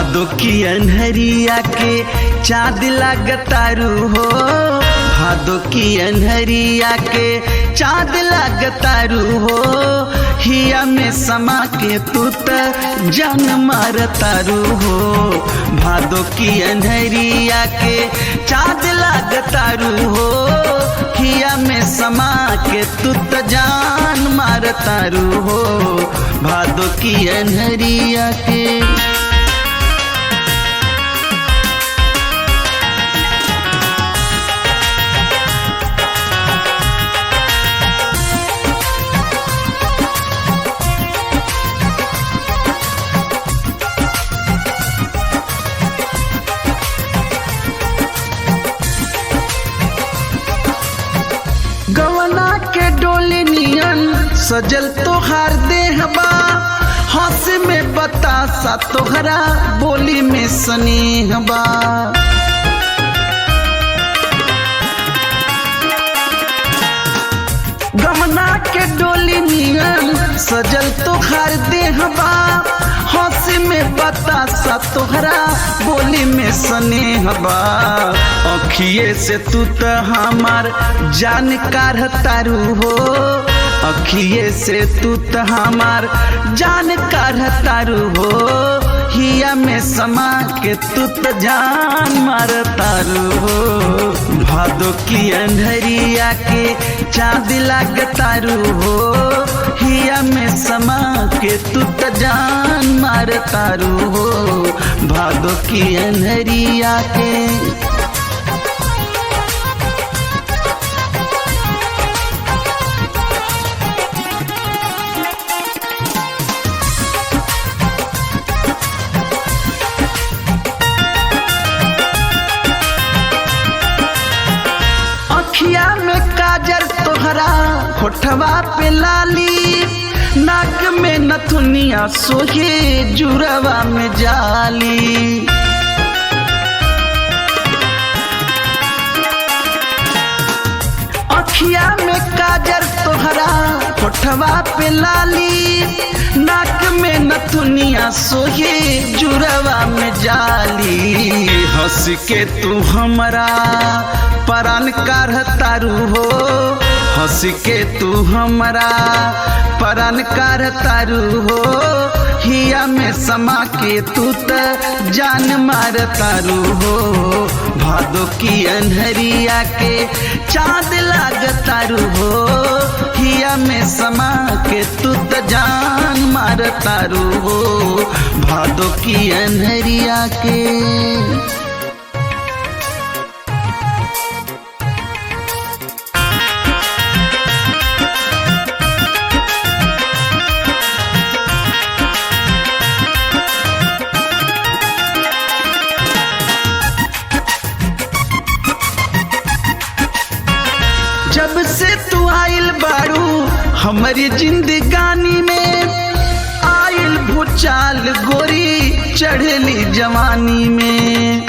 भादो की अन्हरिया के चाँद लागतारू हो, भादो की अन्हरिया के चाँद लागतारू हो, हिया में समा के तू त जान मारतारू हो। भादो की अन्हरिया के चाँद लागतारू हो, हिया में समा के तू त जान मारतारू हो। भादो की अन्हरिया के गवना के डोली नियन सजल तोहार देहबा, हंस में बतासा तोहरा बोली में स्नेहबा। गवना के डोली नियन सजल तोहार देहबा, हंस में बतासा तोहरा बोली में स्नेहबा। अखिए से तू त हमार जान काढ़तारू हो, अखिए से तू त हमार जान काढ़तारू हो, हिया में समा के तू त जान मारतारू हो। भादो की अन्हरिया के चाँद लागतारू हो, हिया में समा के तू त जान मारतारू हो। भादो की अन्हरिया के अखिया में काजर तोहरा, होठवा पे लाली, नाक में नथुनिया सोहे जुरवा में जाली। अखिया में काजर तोहरा, होठवा पे लाली, नाक में नथुनिया सोहे जुरवा में जाली। हंस के तू हमरा परान काढ़तारू हो, हंस के तू हमरा परान काढ़तारू हो, हिया में समा के तू त जान मारतारू हो। भादो की अन्हरिया के चाँद लागतारू हो, हिया में समा के तू त जान मारतारू हो। भादो की अन्हरिया के जब से तू आइल बारू हमारी जिंदगानी में, आइल भूचाल गोरी चढ़ली जवानी में।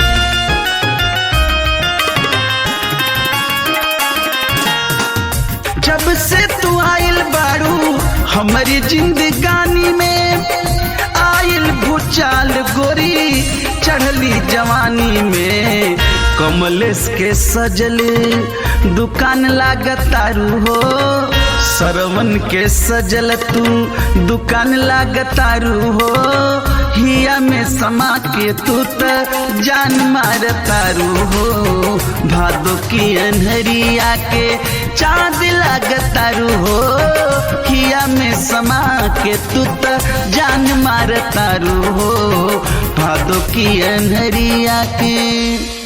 जब से तू आइल बारू हमारी जिंदगानी में, आइल भूचाल गोरी चढ़ली जवानी में। कमलेश के सजल दुकान लागतारू हो, सरवन के सजल तू दुकान लागतारू हो, हिया में समा के तू त जान मारतारू हो। भादो की अन्हरिया के चाँद लागतारू हो, हिया में समा के तू त जान मारतारू हो। भादो की अन्हरिया के